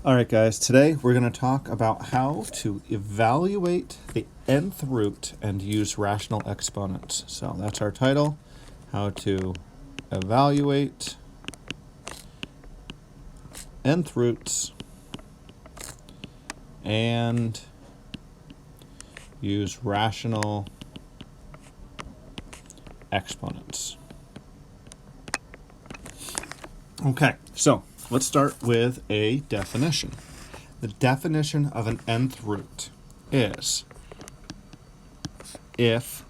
All right, guys, today we're going to talk about how to evaluate the nth root and use rational exponents. So that's our title, how to evaluate nth roots and use rational exponents. Okay, so let's start with a definition. The definition of an nth root is if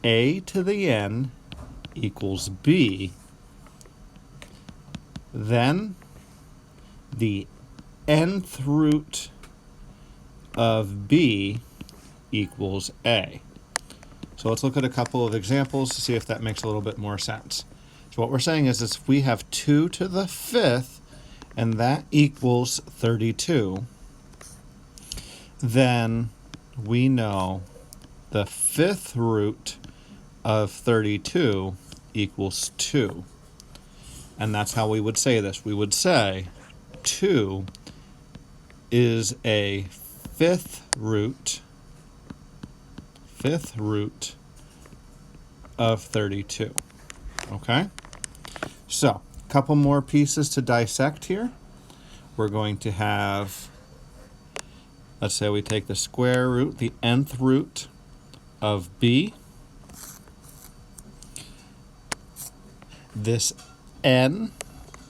a to the n equals b, then the nth root of b equals a. So let's look at a couple of examples to see if that makes a little bit more sense. So what we're saying is if we have 2 to the 5th, and that equals 32, then we know the 5th root of 32 equals 2. And that's how we would say this. We would say 2 is a 5th root of 32. Okay? So, a couple more pieces to dissect here. We're going to have, let's say we take the square root, the nth root of b. This n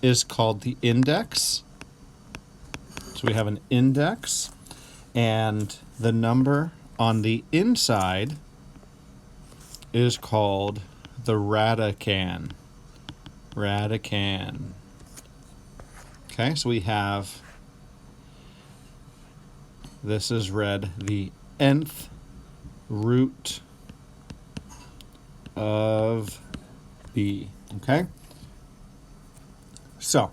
is called the index. So we have an index, and the number on the inside is called the radicand. Okay, so we have, this is read the nth root of b. Okay, so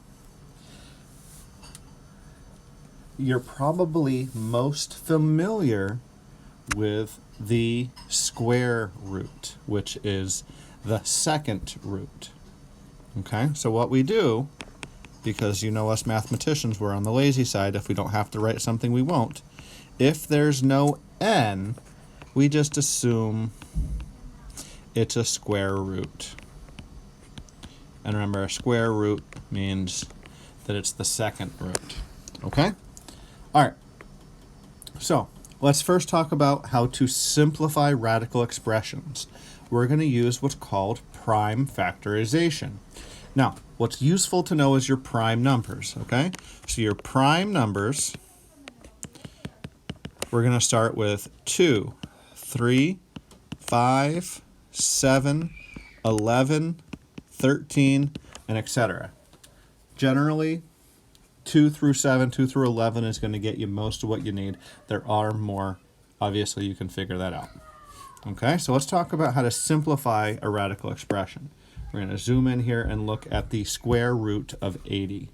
you're probably most familiar with the square root, which is the second root. Okay, so what we do, because you know us mathematicians, we're on the lazy side. If we don't have to write something, we won't. If there's no n, we just assume it's a square root. And remember, a square root means that it's the second root. Okay? All right. So let's first talk about how to simplify radical expressions. We're going to use what's called prime factorization. Now, what's useful to know is your prime numbers, okay? So your prime numbers, we're going to start with 2, 3, 5, 7, 11, 13, and etc. Generally, 2 through 7, 2 through 11 is going to get you most of what you need. There are more. Obviously, you can figure that out. Okay, so let's talk about how to simplify a radical expression. We're going to zoom in here and look at the square root of 80.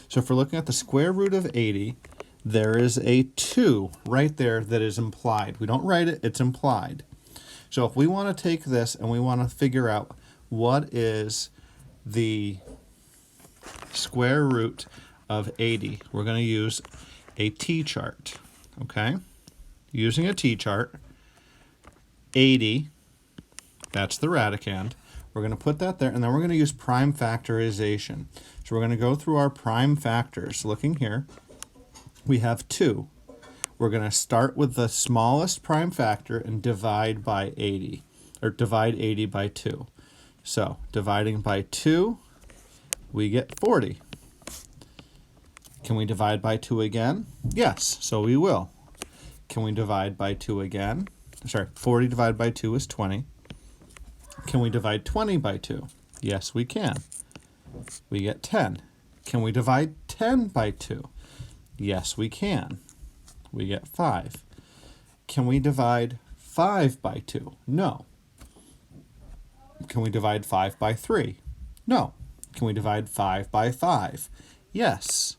So if we're looking at the square root of 80, there is a 2 right there that is implied. We don't write it, it's implied. So if we want to take this and we want to figure out what is the square root of 80, we're going to use a t-chart. Okay? Using a t-chart, 80, that's the radicand. We're going to put that there, and then we're going to use prime factorization. So we're going to go through our prime factors. Looking here, we have 2. We're going to start with the smallest prime factor and divide by 80, or divide 80 by 2. So dividing by 2, we get 40. Can we divide by 2 again? Yes, so we will. Can we divide by 2 again? Sorry, 40 divided by 2 is 20. Can we divide 20 by 2? Yes, we can. We get 10. Can we divide 10 by 2? Yes, we can. We get 5. Can we divide 5 by 2? No. Can we divide 5 by 3? No. Can we divide 5 by 5? Yes.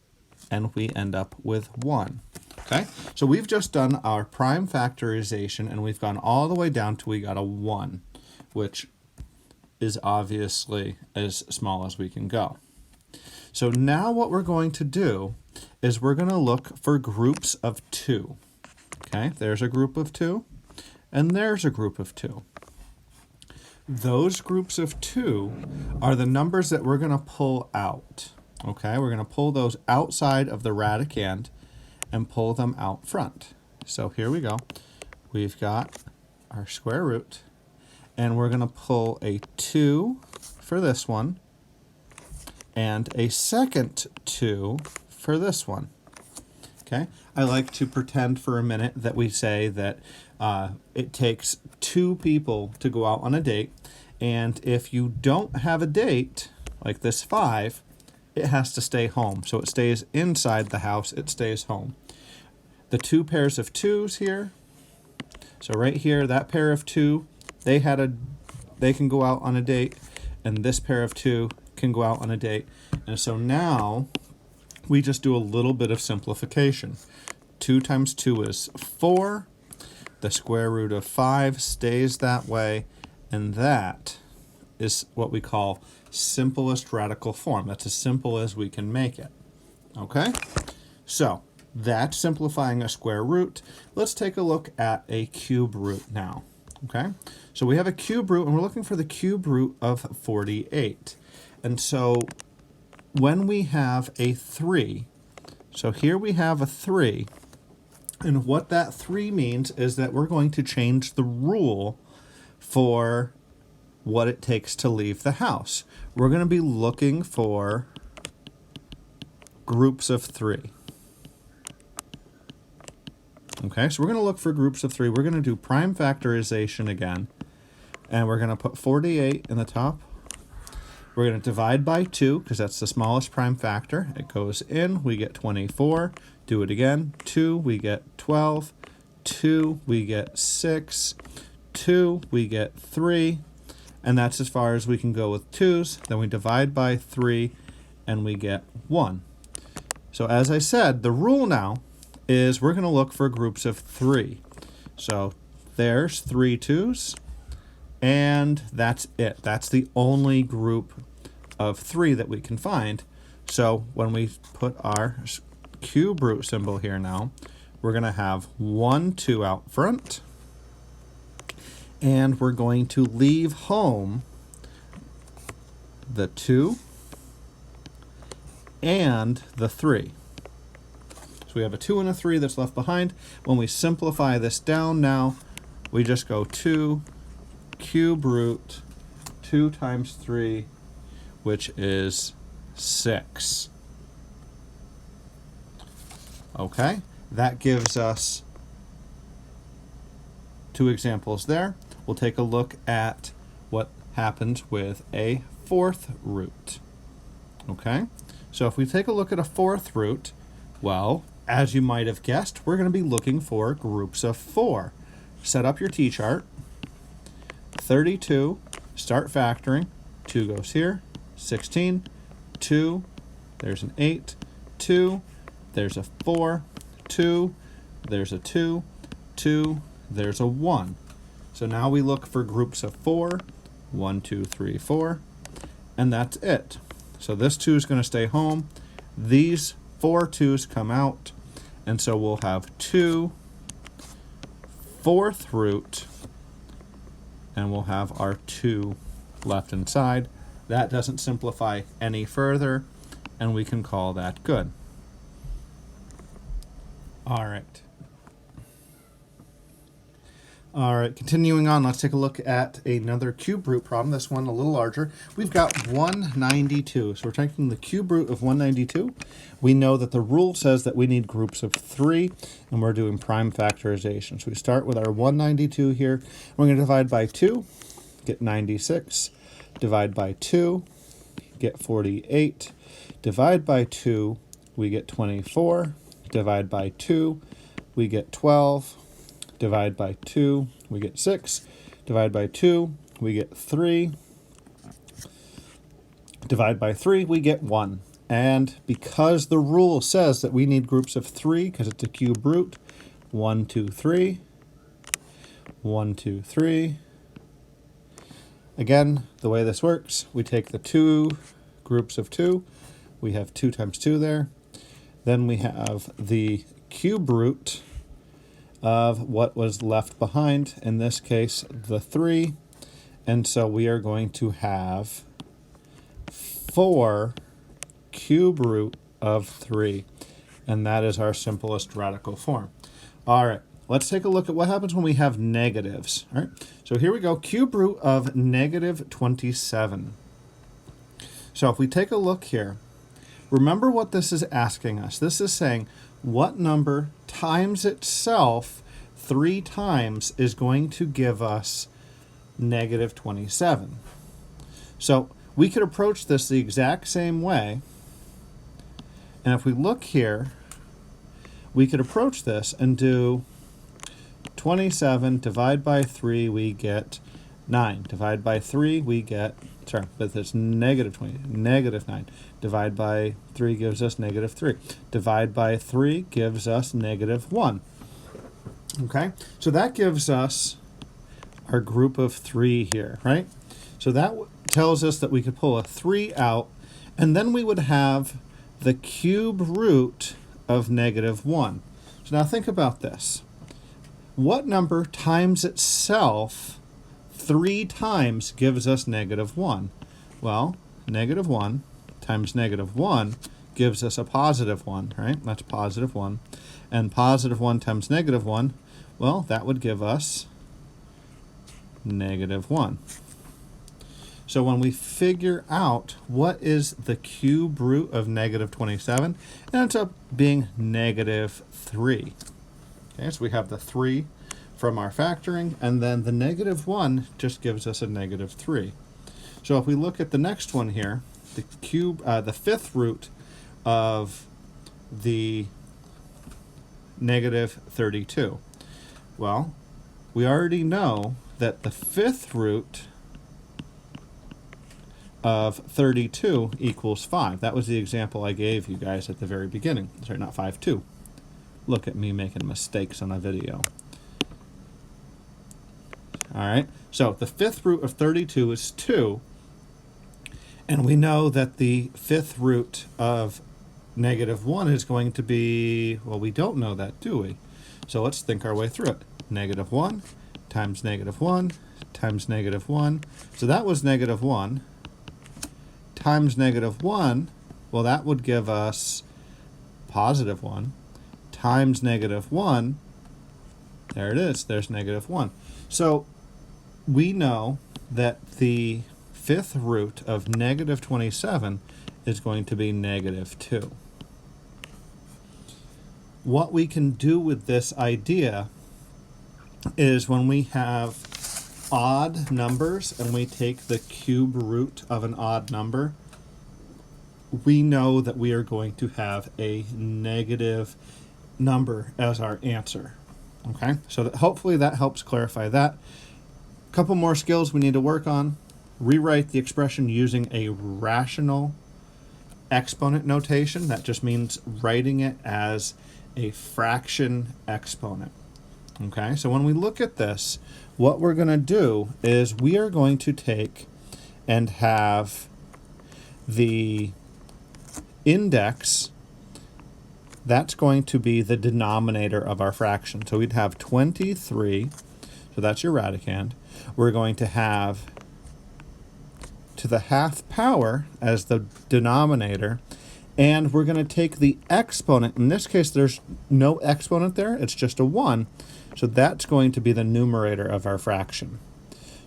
And we end up with 1. Okay, so we've just done our prime factorization, and we've gone all the way down till we got a 1, which is obviously as small as we can go. So now what we're going to do is we're going to look for groups of 2. Okay, there's a group of 2, and there's a group of 2. Those groups of 2 are the numbers that we're going to pull out. Okay, we're going to pull those outside of the radicand and pull them out front. So here we go. We've got our square root, and we're going to pull a 2 for this one, and a second 2 for this one. Okay, I like to pretend for a minute that we say that it takes 2 people to go out on a date, and if you don't have a date, like this 5, it has to stay home. So it stays inside the house, it stays home. The 2 pairs of 2s here, so right here, that pair of 2, they can go out on a date, and this pair of 2 can go out on a date. And so now we just do a little bit of simplification. 2 times 2 is 4. The square root of 5 stays that way, and that is what we call simplest radical form. That's as simple as we can make it. Okay? So that's simplifying a square root. Let's take a look at a cube root now. Okay? So we have a cube root, and we're looking for the cube root of 48. And so when we have a 3, so here we have a 3, and what that 3 means is that we're going to change the rule for what it takes to leave the house. We're going to be looking for groups of 3. Okay, so we're going to look for groups of 3. We're going to do prime factorization again, and we're going to put 48 in the top. We're going to divide by 2, because that's the smallest prime factor. It goes in, we get 24. Do it again. 2, we get 12. 2, we get 6. 2, we get 3. And that's as far as we can go with 2's. Then we divide by 3, and we get 1. So as I said, the rule now is we're going to look for groups of 3. So there's 3 2's. And that's it. That's the only group of 3 that we can find. So when we put our cube root symbol here now, we're going to have 1 2 out front. And we're going to leave home the 2 and the 3. So we have a 2 and a 3 that's left behind. When we simplify this down now, we just go 2 cube root 2 times 3, which is 6. Okay, that gives us 2 examples there. We'll take a look at what happens with a 4th root. Okay, so if we take a look at a 4th root, well, as you might have guessed, we're going to be looking for groups of 4. Set up your T-chart. 32, start factoring. 2 goes here. 16, 2, there's an 8, 2, there's a 4, 2, there's a 2, 2, there's a 1. So now we look for groups of 4, 1, 2, 3, 4, and that's it. So this 2 is going to stay home. These 4 2's come out, and so we'll have 2 4th root, and we'll have our 2 left inside. That doesn't simplify any further, and we can call that good. All right. All right, continuing on, let's take a look at another cube root problem. This one a little larger. We've got 192. So we're taking the cube root of 192. We know that the rule says that we need groups of 3, and we're doing prime factorization. So we start with our 192 here. We're going to divide by 2, get 96. Divide by 2, get 48. Divide by 2, we get 24. Divide by 2, we get 12. Divide by 2, we get 6. Divide by 2, we get 3. Divide by 3, we get 1. And because the rule says that we need groups of 3, because it's a cube root, 1, 2, 3. 1, 2, 3. Again, the way this works, we take the 2 groups of 2. We have 2 times 2 there. Then we have the cube root of what was left behind, in this case, the 3. And so we are going to have 4 cube root of 3. And that is our simplest radical form. All right, let's take a look at what happens when we have negatives. All right, so here we go, cube root of negative 27. So if we take a look here, remember what this is asking us. This is saying what number times itself 3 times is going to give us negative 27. So we could approach this the exact same way. And if we look here, we could approach this and do 27 divide by 3, we get 9. Divide by 3, we get, sorry, but it's negative 20, negative 9. Divide by 3 gives us negative 3. Divide by 3 gives us negative 1. Okay, so that gives us our group of 3 here, right? So that tells us that we could pull a 3 out, and then we would have the cube root of negative 1. So now think about this. What number times itself 3 times gives us negative 1? Well, negative 1 times negative 1 gives us a positive 1, right? That's positive 1. And positive 1 times negative 1, well, that would give us negative 1. So when we figure out what is the cube root of negative 27, it ends up being negative 3. Okay, so we have the 3 from our factoring, and then the negative 1 just gives us a negative 3. So if we look at the next one here, the fifth root of the negative 32. Well, we already know that the fifth root of 32 equals 5. That was the example I gave you guys at the very beginning. Sorry, not 5, 2. Look at me making mistakes on a video. All right, so the fifth root of 32 is 2. And we know that the fifth root of negative 1 is going to be, well, we don't know that, do we? So let's think our way through it. Negative 1 times negative 1 times negative 1. So that was negative 1 times negative 1. Well, that would give us positive 1 times negative 1. There it is. There's negative 1. So we know that the fifth root of negative 27 is going to be negative 2. What we can do with this idea is when we have odd numbers and we take the cube root of an odd number, we know that we are going to have a negative number as our answer. Okay, so hopefully that helps clarify that. A couple more skills we need to work on. Rewrite the expression using a rational exponent notation. That just means writing it as a fraction exponent. Okay, so when we look at this, what we're going to do is we are going to take and have the index, that's going to be the denominator of our fraction. So we'd have 23, so that's your radicand. We're going to have to the half power as the denominator, and we're going to take the exponent. In this case, there's no exponent there, it's just a 1. So that's going to be the numerator of our fraction.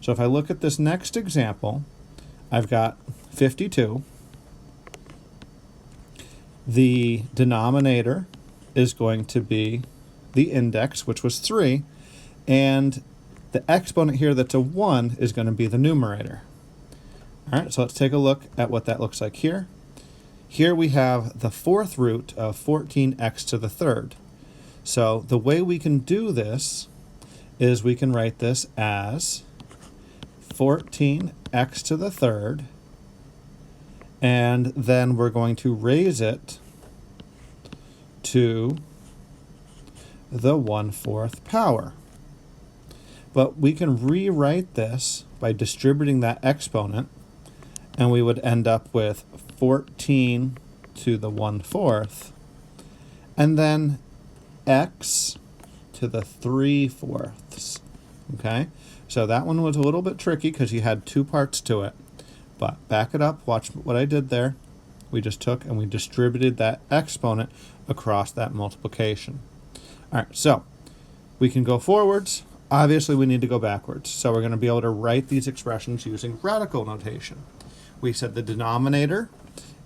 So if I look at this next example, I've got 52. The denominator is going to be the index, which was 3, and the exponent here that's a 1 is going to be the numerator. All right, so let's take a look at what that looks like here. Here we have the fourth root of 14x to the third. So the way we can do this is we can write this as 14x to the third, and then we're going to raise it to the 1/4 power. But we can rewrite this by distributing that exponent, and we would end up with 14 to the 1/4 and then x to the 3/4. Okay, so that one was a little bit tricky because you had two parts to it. But back it up, watch what I did there. We just took and we distributed that exponent across that multiplication. All right, so we can go forwards. Obviously, we need to go backwards. So we're going to be able to write these expressions using radical notation. We said the denominator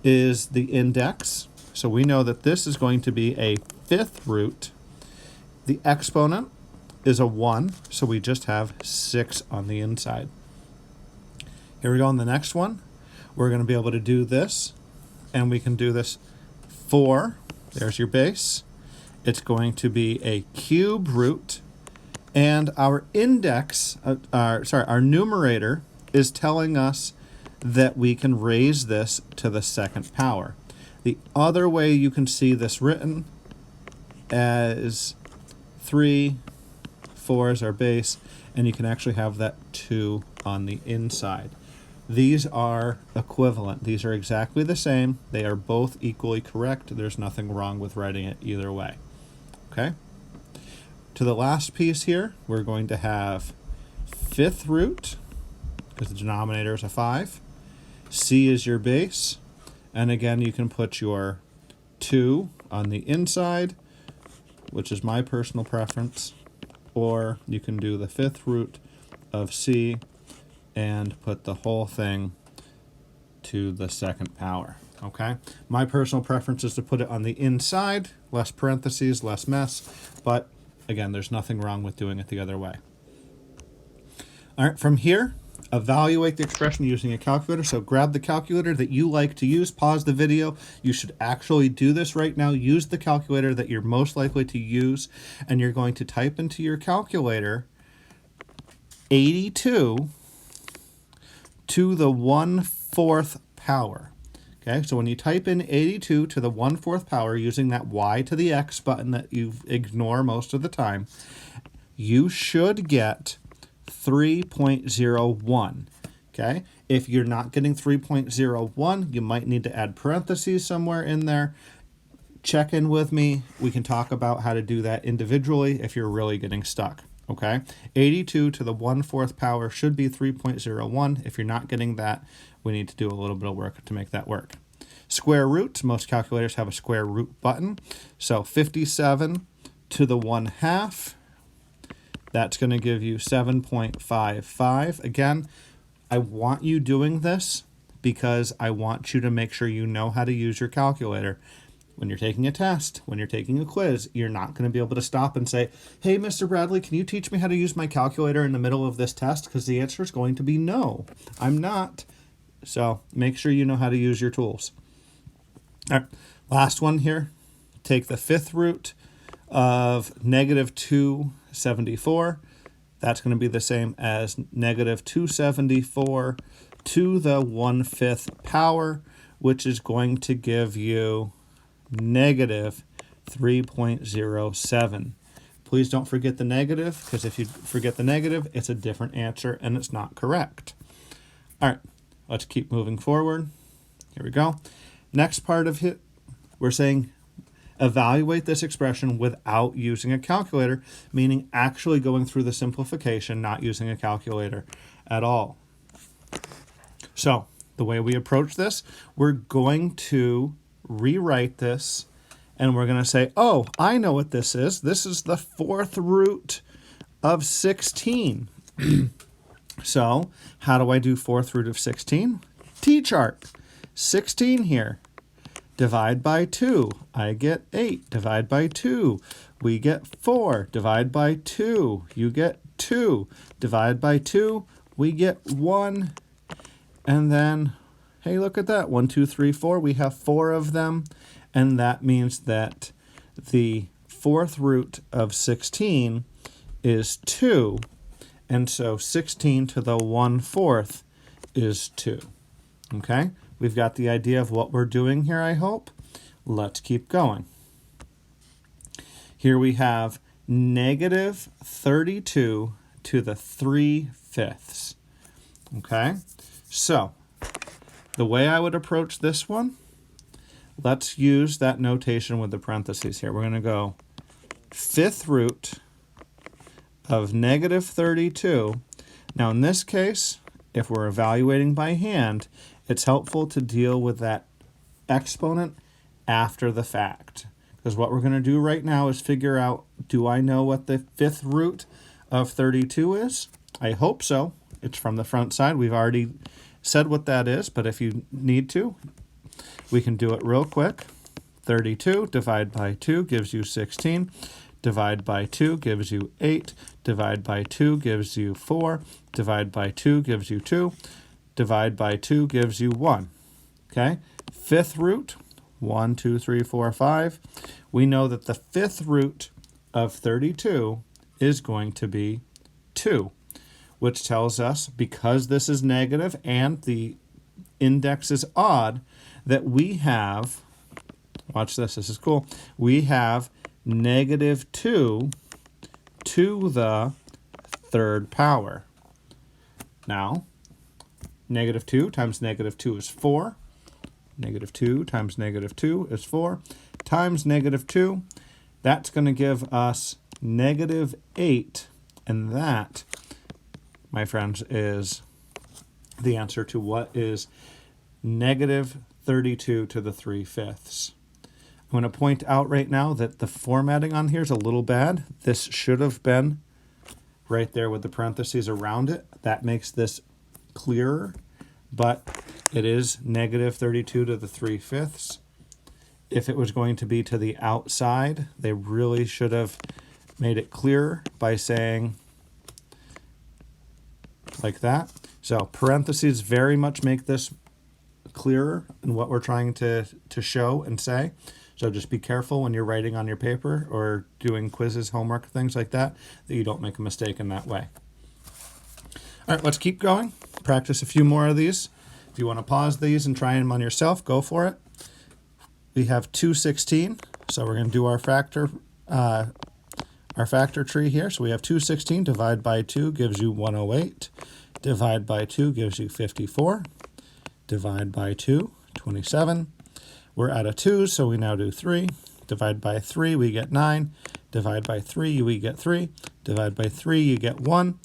is the index. So we know that this is going to be a 5th root. The exponent is a 1, so we just have 6 on the inside. Here we go on the next one. We're going to be able to do this, and we can do this 4. There's your base. It's going to be a cube root, and our index, our numerator is telling us that we can raise this to the 2nd power. The other way you can see this written as 3, 4 is our base, and you can actually have that 2 on the inside. These are equivalent. These are exactly the same. They are both equally correct. There's nothing wrong with writing it either way. Okay? To the last piece here, we're going to have 5th root, because the denominator is a 5. C is your base. And again, you can put your 2 on the inside, which is my personal preference. Or you can do the 5th root of C and put the whole thing to the 2nd power. Okay? My personal preference is to put it on the inside, less parentheses, less mess, but again, there's nothing wrong with doing it the other way. All right, from here, evaluate the expression using a calculator. So grab the calculator that you like to use, pause the video. You should actually do this right now. Use the calculator that you're most likely to use, and you're going to type into your calculator 82 to the 1/4 power. Okay, so when you type in 82 to the 1/4 power using that y to the x button that you ignore most of the time, you should get 3.01. Okay, if you're not getting 3.01, you might need to add parentheses somewhere in there. Check in with me. We can talk about how to do that individually if you're really getting stuck. Okay, 82 to the 1/4 power should be 3.01. If you're not getting that, we need to do a little bit of work to make that work. Square root, most calculators have a square root button. So 57 to the 1/2, that's going to give you 7.55. Again, I want you doing this because I want you to make sure you know how to use your calculator. When you're taking a test, when you're taking a quiz, you're not going to be able to stop and say, hey, Mr. Bradley, can you teach me how to use my calculator in the middle of this test? Because the answer is going to be no, I'm not. So make sure you know how to use your tools. All right, last one here. Take the 5th root of negative 274. That's going to be the same as negative 274 to the 1/5 power, which is going to give you negative 3.07. Please don't forget the negative, because if you forget the negative, it's a different answer and it's not correct. All right, let's keep moving forward. Here we go. Next part of it, we're saying evaluate this expression without using a calculator, meaning actually going through the simplification, not using a calculator at all. So the way we approach this, we're going to rewrite this, and we're going to say, oh, I know what this is. This is the 4th root of 16. So how do I do 4th root of 16? T-chart. 16 here. Divide by 2. I get 8. Divide by 2. We get 4. Divide by 2. You get 2. Divide by 2. We get 1. And then, hey, look at that. 1, 2, 3, 4. We have 4 of them. And that means that the 4th root of 16 is 2. And so 16 to the 1/4 is 2. Okay? We've got the idea of what we're doing here, I hope. Let's keep going. Here we have negative 32 to the 3/5. Okay? So, the way I would approach this one let's use that notation with the parentheses here. We're going to go 5th root of negative 32. Now in this case, if we're evaluating by hand, it's helpful to deal with that exponent after the fact. Because what we're going to do right now is figure out, do I know what the 5th root of 32 is? I hope so. It's from the front side. We've already said what that is, but if you need to, we can do it real quick. 32 divided by 2 gives you 16. Divide by 2 gives you 8. Divide by 2 gives you 4. Divide by 2 gives you 2. Divide by 2 gives you 1. Okay? 5th root, 1, 2, 3, 4, 5. We know that the 5th root of 32 is going to be 2, which tells us, because this is negative and the index is odd, that we have, watch this, this is cool, we have negative 2 to the 3rd power. Now, negative 2 times negative 2 is 4. Negative 2 times negative 2 is 4. Times negative 2, that's going to give us negative 8. And that, my friends, is the answer to what is negative 32 to the 3/5. I'm going to point out right now that the formatting on here is a little bad. This should have been right there with the parentheses around it. That makes this clearer, but it is negative 32 to the 3/5. If it was going to be to the outside, they really should have made it clearer by saying like that. So parentheses very much make this clearer in what we're trying to show and say. So just be careful when you're writing on your paper or doing quizzes, homework, things like that, that you don't make a mistake in that way. All right, let's keep going. Practice a few more of these. If you want to pause these and try them on yourself, go for it. We have 216, so we're going to do our factor tree here. So we have 216 divided by 2 gives you 108. Divide by 2 gives you 54. Divide by 2, 27. We're out of 2, so we now do 3. Divide by 3, we get 9. Divide by 3, we get 3. Divide by 3, you get 1.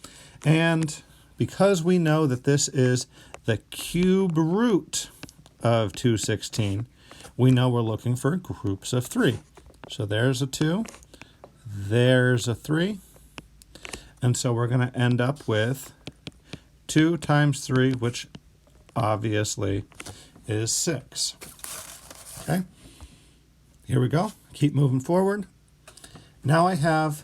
And because we know that this is the cube root of 216, we know we're looking for groups of 3. So there's a 2. There's a 3. And so we're going to end up with 2 times 3, which obviously is 6. Okay, here we go. Keep moving forward. Now I have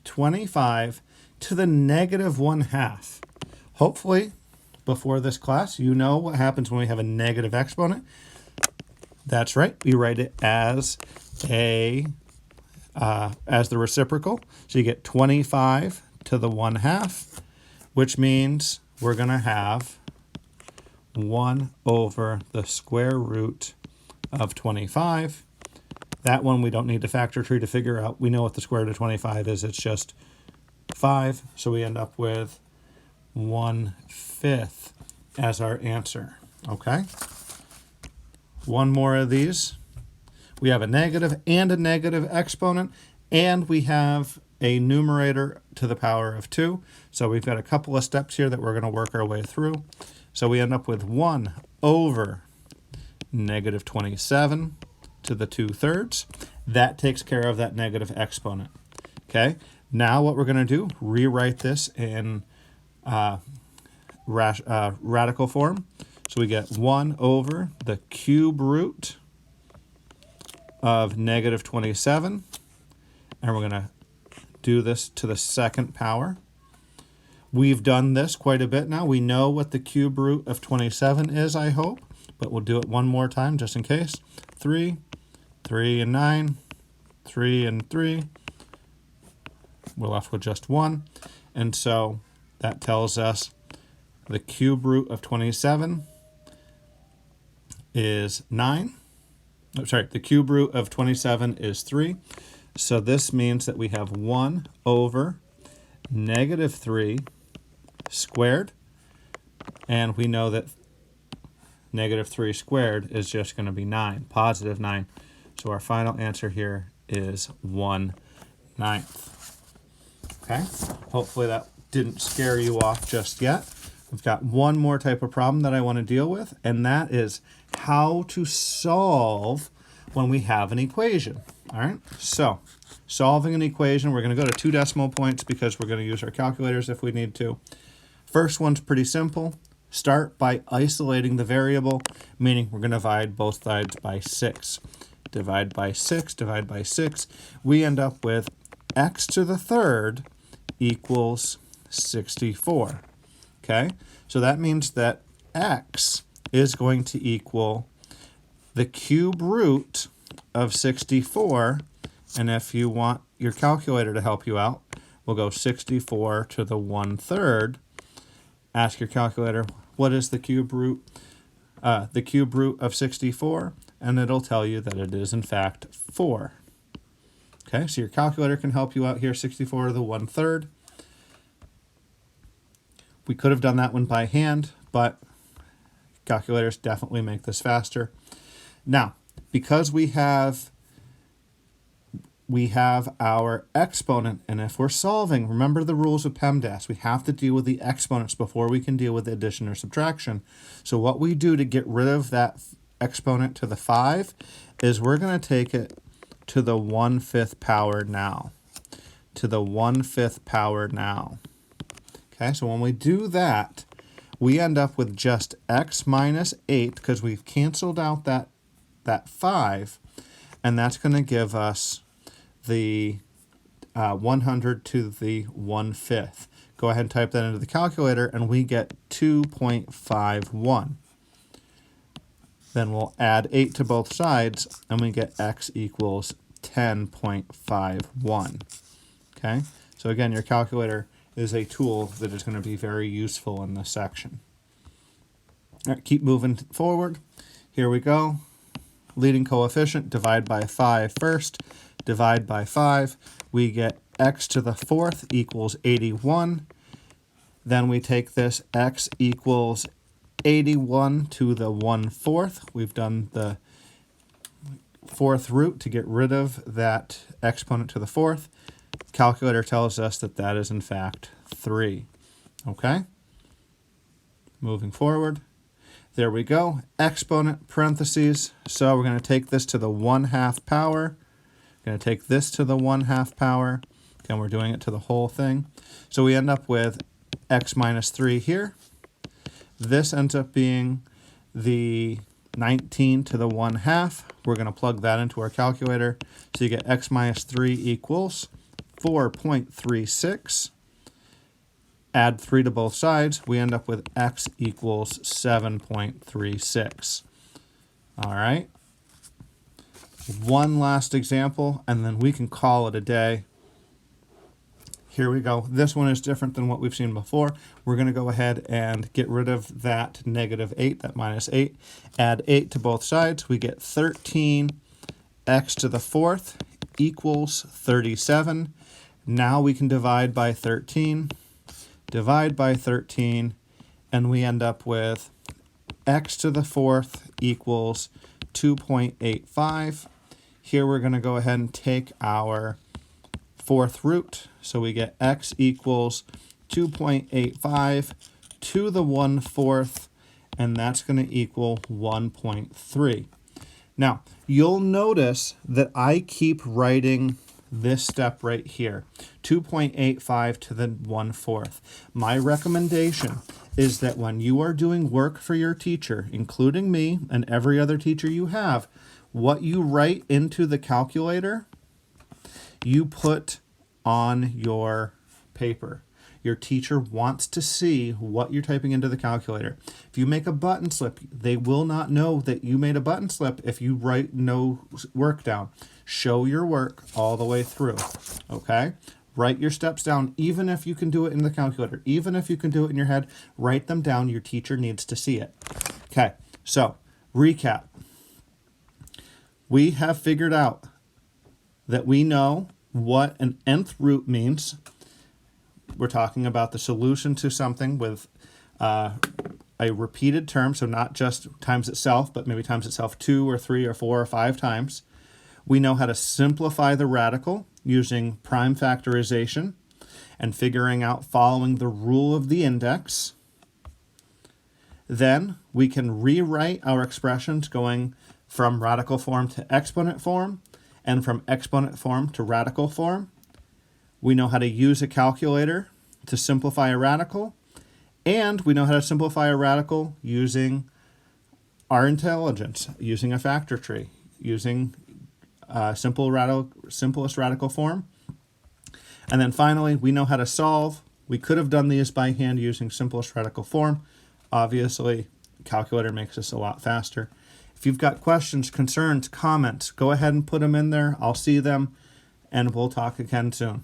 25 to the negative 1/2. Hopefully, before this class, you know what happens when we have a negative exponent. That's right. We write it as the reciprocal. So you get 25 to the 1/2, which means we're going to have 1 over the square root of 25. That one we don't need the factor tree to figure out. We know what the square root of 25 is. It's just 5. So we end up with 1/5 as our answer. Okay? One more of these. We have a negative and a negative exponent, and we have a numerator to the power of 2. So we've got a couple of steps here that we're going to work our way through. So we end up with 1 over negative 27 to the 2/3. That takes care of that negative exponent. Okay, now what we're going to do, rewrite this in radical form. So we get 1 over the cube root of negative 27. And we're going to do this to the 2nd power. We've done this quite a bit now. We know what the cube root of 27 is, I hope. But we'll do it one more time just in case. 3, 3 and 9, 3 and 3. We're left with just 1. And so that tells us the cube root of 27 is 9. Oh, sorry, the cube root of 27 is 3. So this means that we have 1 over negative 3 squared. And we know that Negative 3 squared is just going to be 9, positive 9. So our final answer here is 1/9. Okay, hopefully that didn't scare you off just yet. We've got one more type of problem that I want to deal with, and that is how to solve when we have an equation. All right, so solving an equation, we're going to go to 2 decimal points because we're going to use our calculators if we need to. First one's pretty simple. Start by isolating the variable, meaning we're going to divide both sides by 6. Divide by 6, divide by 6. We end up with x to the third equals 64. Okay, so that means that x is going to equal the cube root of 64, and if you want your calculator to help you out, we'll go 64 to the 1/3. Ask your calculator, what is the cube root? The cube root of 64, and it'll tell you that it is in fact 4. Okay, so your calculator can help you out here, 64 to the 1/3. We could have done that one by hand, but calculators definitely make this faster. Now, because we have our exponent, and if we're solving, remember the rules of PEMDAS, we have to deal with the exponents before we can deal with addition or subtraction. So what we do to get rid of that exponent to the 5 is we're going to take it to the 1/5 power now. To the 1/5 power now. Okay, so when we do that, we end up with just x minus 8 because we've canceled out that 5, and that's going to give us the 100 to the 1/5. Go ahead and type that into the calculator, and we get 2.51. Then we'll add 8 to both sides, and we get x equals 10.51. Okay, so again, your calculator is a tool that is going to be very useful in this section. All right, keep moving forward. Here we go. Leading coefficient, divide by 5 first. Divide by 5. We get x to the 4th equals 81. Then we take this x equals 81 to the 1/4. We've done the 4th root to get rid of that exponent to the 4th. Calculator tells us that that is in fact 3. Okay? Moving forward. There we go. Exponent, parentheses. So we're going to take this to the 1/2 power. Going to take this to the 1/2 power. Again, we're doing it to the whole thing. So we end up with x minus 3 here. This ends up being the 19 to the 1/2. We're going to plug that into our calculator. So you get x minus 3 equals 4.36. Add 3 to both sides. We end up with x equals 7.36. All right. One last example, and then we can call it a day. Here we go. This one is different than what we've seen before. We're going to go ahead and get rid of that -8, that -8. Add 8 to both sides. We get 13 x to the 4th equals 37. Now we can divide by 13. Divide by 13, and we end up with x to the 4th equals 2.85. Here we're going to go ahead and take our 4th root. So we get x equals 2.85 to the 1/4, and that's going to equal 1.3. Now, you'll notice that I keep writing this step right here, 2.85 to the 1/4. My recommendation is that when you are doing work for your teacher, including me and every other teacher you have, what you write into the calculator, you put on your paper. Your teacher wants to see what you're typing into the calculator. If you make a button slip, they will not know that you made a button slip if you write no work down. Show your work all the way through, okay? Write your steps down, even if you can do it in the calculator. Even if you can do it in your head, write them down. Your teacher needs to see it. Okay, so recap. We have figured out that we know what an nth root means. We're talking about the solution to something with a repeated term, so not just times itself, but maybe times itself 2 or 3 or 4 or 5 times. We know how to simplify the radical using prime factorization and figuring out following the rule of the index. Then we can rewrite our expressions going from radical form to exponent form and from exponent form to radical form. We know how to use a calculator to simplify a radical, and we know how to simplify a radical using our intelligence, using a factor tree, using simplest radical form. And then finally, we know how to solve. We could have done these by hand using simplest radical form. Obviously, calculator makes this a lot faster. If you've got questions, concerns, comments, go ahead and put them in there. I'll see them, and we'll talk again soon.